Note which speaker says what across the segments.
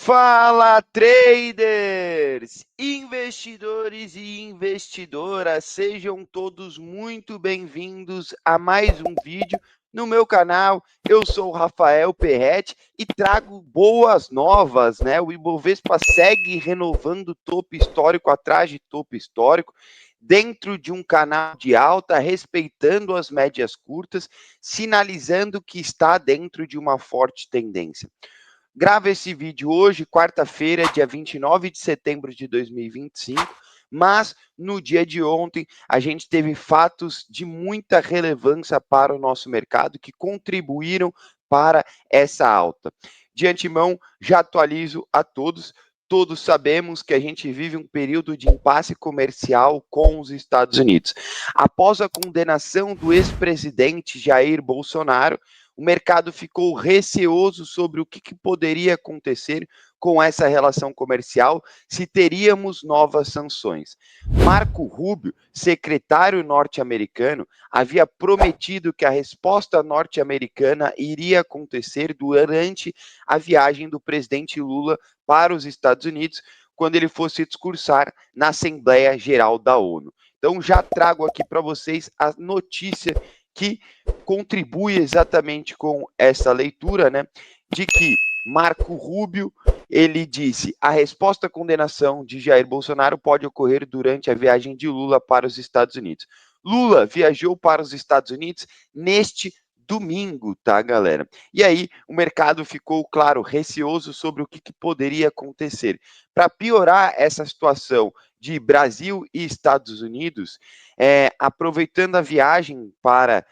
Speaker 1: Fala, traders, investidores e investidoras, sejam todos muito bem-vindos a mais um vídeo no meu canal. Eu sou o Rafael Perretti e trago boas novas, né? O Ibovespa segue renovando topo histórico atrás de topo histórico, dentro de um canal de alta, respeitando as médias curtas, sinalizando que está dentro de uma forte tendência. Gravo esse vídeo hoje, quarta-feira, dia 29 de setembro de 2025, mas no dia de ontem a gente teve fatos de muita relevância para o nosso mercado que contribuíram para essa alta. De antemão, já atualizo a todos. Todos sabemos que a gente vive um período de impasse comercial com os Estados Unidos. Após a condenação do ex-presidente Jair Bolsonaro, o mercado ficou receoso sobre o que poderia acontecer com essa relação comercial, se teríamos novas sanções. Marco Rubio, secretário norte-americano, havia prometido que a resposta norte-americana iria acontecer durante a viagem do presidente Lula para os Estados Unidos, quando ele fosse discursar na Assembleia Geral da ONU. Então, já trago aqui para vocês a notícia que contribui exatamente com essa leitura, né, de que Marco Rubio, ele disse: a resposta à condenação de Jair Bolsonaro pode ocorrer durante a viagem de Lula para os Estados Unidos. Lula viajou para os Estados Unidos neste domingo, tá, galera? E aí o mercado ficou, claro, receoso sobre o que poderia acontecer. Para piorar essa situação de Brasil e Estados Unidos, aproveitando a viagem para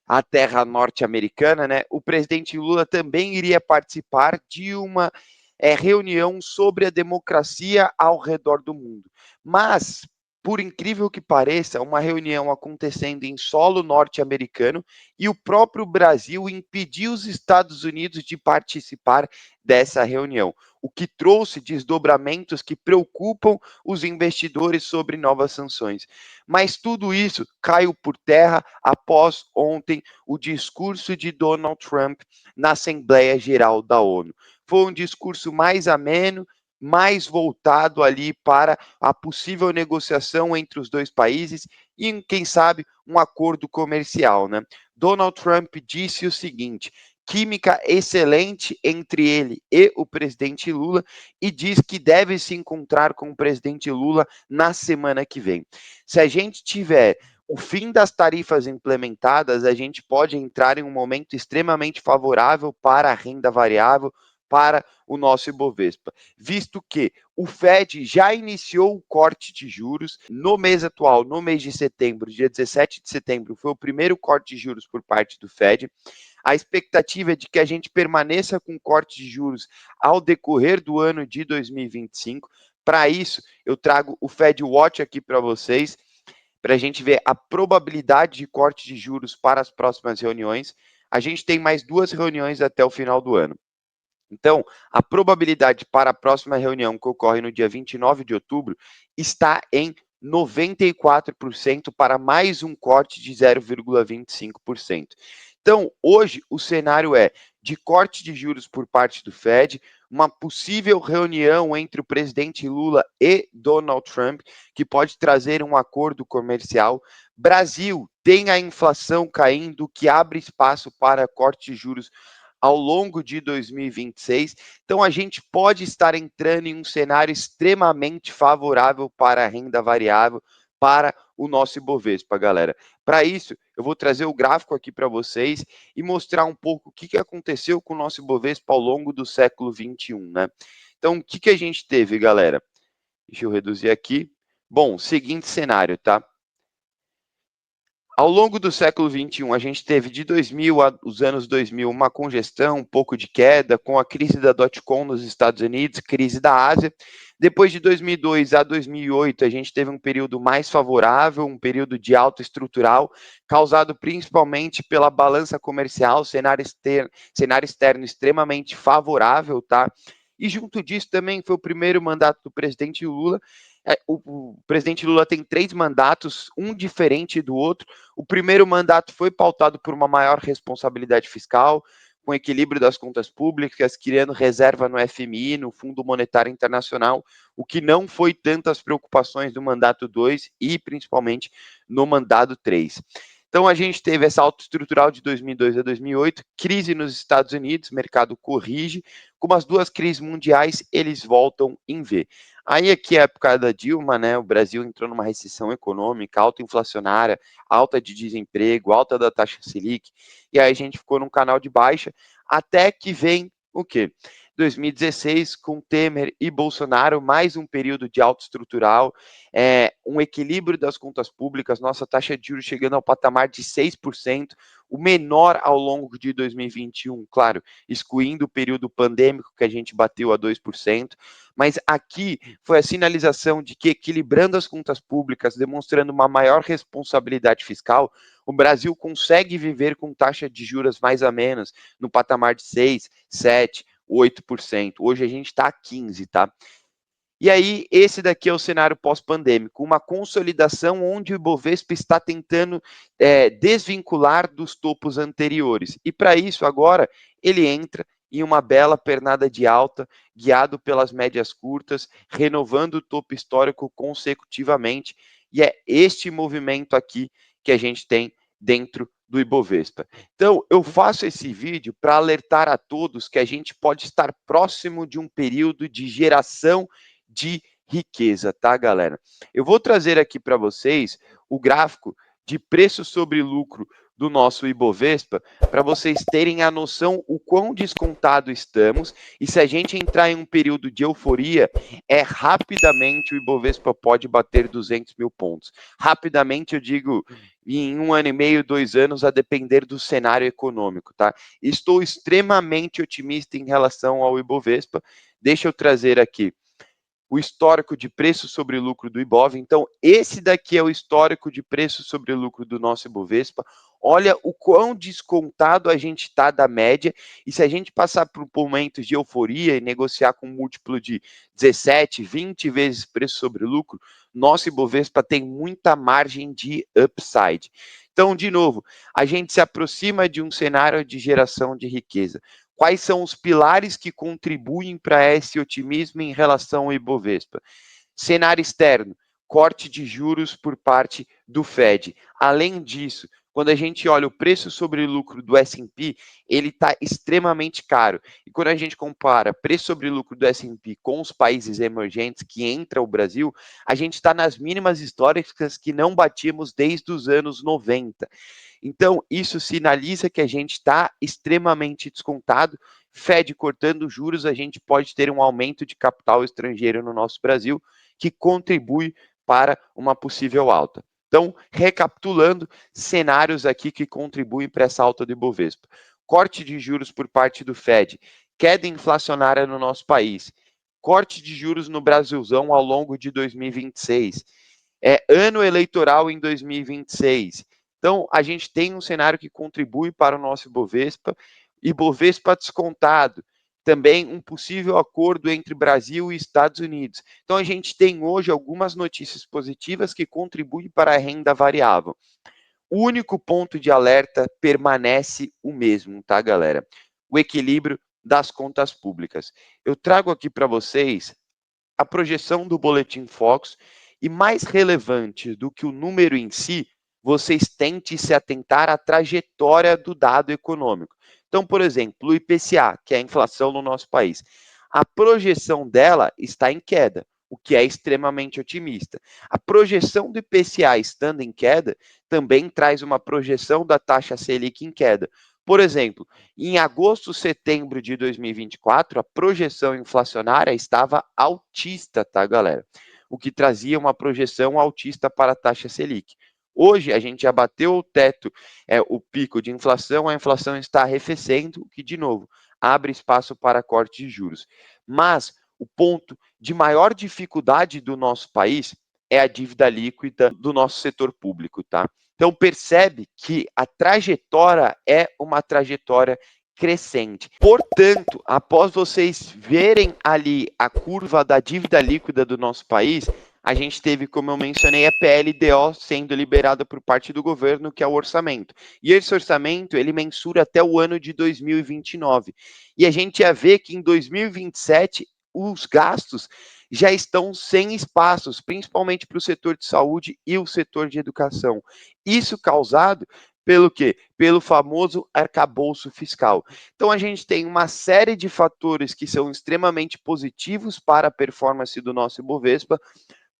Speaker 1: a terra norte-americana, né, o presidente Lula também iria participar de uma reunião sobre a democracia ao redor do mundo. Mas, por incrível que pareça, uma reunião acontecendo em solo norte-americano e o próprio Brasil impediu os Estados Unidos de participar dessa reunião, o que trouxe desdobramentos que preocupam os investidores sobre novas sanções. Mas tudo isso caiu por terra após ontem o discurso de Donald Trump na Assembleia Geral da ONU. Foi um discurso mais ameno, mais voltado ali para a possível negociação entre os dois países e, quem sabe, um acordo comercial, né? Donald Trump disse o seguinte: química excelente entre ele e o presidente Lula, e diz que deve se encontrar com o presidente Lula na semana que vem. Se a gente tiver o fim das tarifas implementadas, a gente pode entrar em um momento extremamente favorável para a renda variável, para o nosso Ibovespa, visto que o Fed já iniciou o corte de juros no mês atual, no mês de setembro, dia 17 de setembro, foi o primeiro corte de juros por parte do Fed. A expectativa é de que a gente permaneça com corte de juros ao decorrer do ano de 2025. Para isso, eu trago o Fed Watch aqui para vocês, para a gente ver a probabilidade de corte de juros para as próximas reuniões. A gente tem mais 2 reuniões até o final do ano. Então, a probabilidade para a próxima reunião, que ocorre no dia 29 de outubro, está em 94% para mais um corte de 0,25%. Então, hoje, o cenário é de corte de juros por parte do Fed, uma possível reunião entre o presidente Lula e Donald Trump, que pode trazer um acordo comercial. Brasil tem a inflação caindo, que abre espaço para corte de juros ao longo de 2026. Então, a gente pode estar entrando em um cenário extremamente favorável para a renda variável, para o nosso Ibovespa, galera. Para isso, eu vou trazer o gráfico aqui para vocês e mostrar um pouco o que aconteceu com o nosso Ibovespa ao longo do século 21, né? Então, o que a gente teve, galera? Deixa eu reduzir aqui. Bom, seguinte cenário, tá? Ao longo do século 21, a gente teve de 2000 aos anos 2000 uma congestão, um pouco de queda, com a crise da dot-com nos Estados Unidos, crise da Ásia. Depois de 2002 a 2008, a gente teve um período mais favorável, um período de alta estrutural, causado principalmente pela balança comercial, cenário externo extremamente favorável, tá? E junto disso também foi o primeiro mandato do presidente Lula. O presidente Lula tem 3 mandatos, um diferente do outro. O primeiro mandato foi pautado por uma maior responsabilidade fiscal, com equilíbrio das contas públicas, criando reserva no FMI, no Fundo Monetário Internacional, o que não foi tantas preocupações do mandato 2 e principalmente no mandato 3. Então, a gente teve essa alta estrutural de 2002 a 2008, crise nos Estados Unidos, mercado corrige, como as duas crises mundiais, eles voltam em V. Aí, aqui, a época da Dilma, né, o Brasil entrou numa recessão econômica, alta inflacionária, alta de desemprego, alta da taxa Selic, e aí a gente ficou num canal de baixa, até que vem o quê? 2016, com Temer e Bolsonaro, mais um período de alta estrutural, um equilíbrio das contas públicas, nossa taxa de juros chegando ao patamar de 6%, o menor ao longo de 2021, claro, excluindo o período pandêmico que a gente bateu a 2%, mas aqui foi a sinalização de que, equilibrando as contas públicas, demonstrando uma maior responsabilidade fiscal, o Brasil consegue viver com taxa de juros mais ou menos no patamar de 6, 7, 8%. Hoje a gente está a 15%, tá? E aí, esse daqui é o cenário pós-pandêmico, uma consolidação onde o Ibovespa está tentando desvincular dos topos anteriores. E para isso, agora, ele entra em uma bela pernada de alta, guiado pelas médias curtas, renovando o topo histórico consecutivamente. E é este movimento aqui que a gente tem dentro do Ibovespa. Então, eu faço esse vídeo para alertar a todos que a gente pode estar próximo de um período de geração de riqueza, tá, galera? Eu vou trazer aqui para vocês o gráfico de preço sobre lucro do nosso Ibovespa, para vocês terem a noção o quão descontado estamos, e se a gente entrar em um período de euforia, rapidamente o Ibovespa pode bater 200 mil pontos. Rapidamente, eu digo, em 1 ano e meio, 2 anos, a depender do cenário econômico, tá? Estou extremamente otimista em relação ao Ibovespa. Deixa eu trazer aqui o histórico de preço sobre lucro do Ibov. Então, esse daqui é o histórico de preço sobre lucro do nosso Ibovespa. Olha o quão descontado a gente está da média, e se a gente passar por momentos de euforia e negociar com um múltiplo de 17, 20 vezes preço sobre lucro, nosso Ibovespa tem muita margem de upside. Então, de novo, a gente se aproxima de um cenário de geração de riqueza. Quais são os pilares que contribuem para esse otimismo em relação ao Ibovespa? Cenário externo, corte de juros por parte do Fed. Além disso, quando a gente olha o preço sobre lucro do S&P, ele está extremamente caro. E quando a gente compara preço sobre lucro do S&P com os países emergentes que entra o Brasil, a gente está nas mínimas históricas que não batíamos desde os anos 90. Então, isso sinaliza que a gente está extremamente descontado. Fed cortando juros, a gente pode ter um aumento de capital estrangeiro no nosso Brasil, que contribui para uma possível alta. Então, recapitulando, cenários aqui que contribuem para essa alta do Ibovespa. Corte de juros por parte do Fed, queda inflacionária no nosso país, corte de juros no Brasilzão ao longo de 2026, ano eleitoral em 2026. Então, a gente tem um cenário que contribui para o nosso Ibovespa descontado, também um possível acordo entre Brasil e Estados Unidos. Então, a gente tem hoje algumas notícias positivas que contribuem para a renda variável. O único ponto de alerta permanece o mesmo, tá, galera? O equilíbrio das contas públicas. Eu trago aqui para vocês a projeção do Boletim Focus e, mais relevante do que o número em si, vocês tentem se atentar à trajetória do dado econômico. Então, por exemplo, o IPCA, que é a inflação no nosso país, a projeção dela está em queda, o que é extremamente otimista. A projeção do IPCA estando em queda também traz uma projeção da taxa Selic em queda. Por exemplo, em agosto, setembro de 2024, a projeção inflacionária estava altista, tá, galera? O que trazia uma projeção altista para a taxa Selic. Hoje, a gente já bateu o teto, o pico de inflação, a inflação está arrefecendo, o que, de novo, abre espaço para corte de juros. Mas o ponto de maior dificuldade do nosso país é a dívida líquida do nosso setor público, tá? Então, percebe que a trajetória é uma trajetória crescente. Portanto, após vocês verem ali a curva da dívida líquida do nosso país, a gente teve, como eu mencionei, a PLDO sendo liberada por parte do governo, que é o orçamento. E esse orçamento, ele mensura até o ano de 2029. E a gente ia ver que em 2027 os gastos já estão sem espaços, principalmente para o setor de saúde e o setor de educação. Isso causado pelo quê? Pelo famoso arcabouço fiscal. Então a gente tem uma série de fatores que são extremamente positivos para a performance do nosso Ibovespa.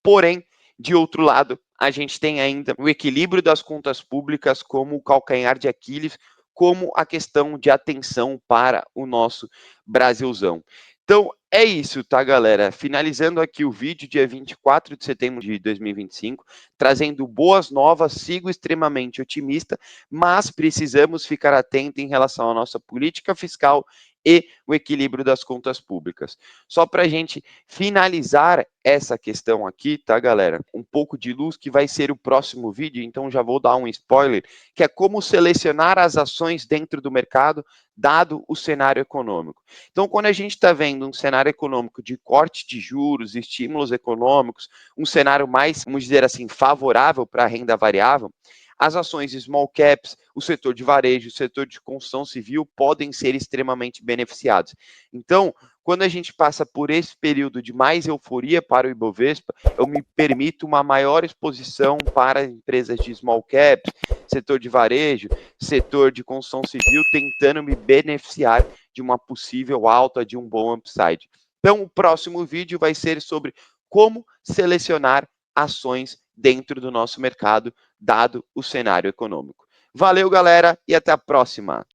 Speaker 1: Porém, de outro lado, a gente tem ainda o equilíbrio das contas públicas como o calcanhar de Aquiles, como a questão de atenção para o nosso Brasilzão. Então, é isso, tá, galera? Finalizando aqui o vídeo, dia 24 de setembro de 2025, trazendo boas novas, sigo extremamente otimista, mas precisamos ficar atento em relação à nossa política fiscal e o equilíbrio das contas públicas. Só para a gente finalizar essa questão aqui, tá, galera? Um pouco de luz que vai ser o próximo vídeo, então já vou dar um spoiler, que é como selecionar as ações dentro do mercado, dado o cenário econômico. Então, quando a gente está vendo um cenário econômico de corte de juros, estímulos econômicos, um cenário mais, vamos dizer assim, favorável para a renda variável, as ações small caps, o setor de varejo, o setor de construção civil podem ser extremamente beneficiados. Então, quando a gente passa por esse período de mais euforia para o Ibovespa, eu me permito uma maior exposição para empresas de small caps, setor de varejo, setor de construção civil, tentando me beneficiar de uma possível alta, de um bom upside. Então, o próximo vídeo vai ser sobre como selecionar ações dentro do nosso mercado, dado o cenário econômico. Valeu, galera, e até a próxima!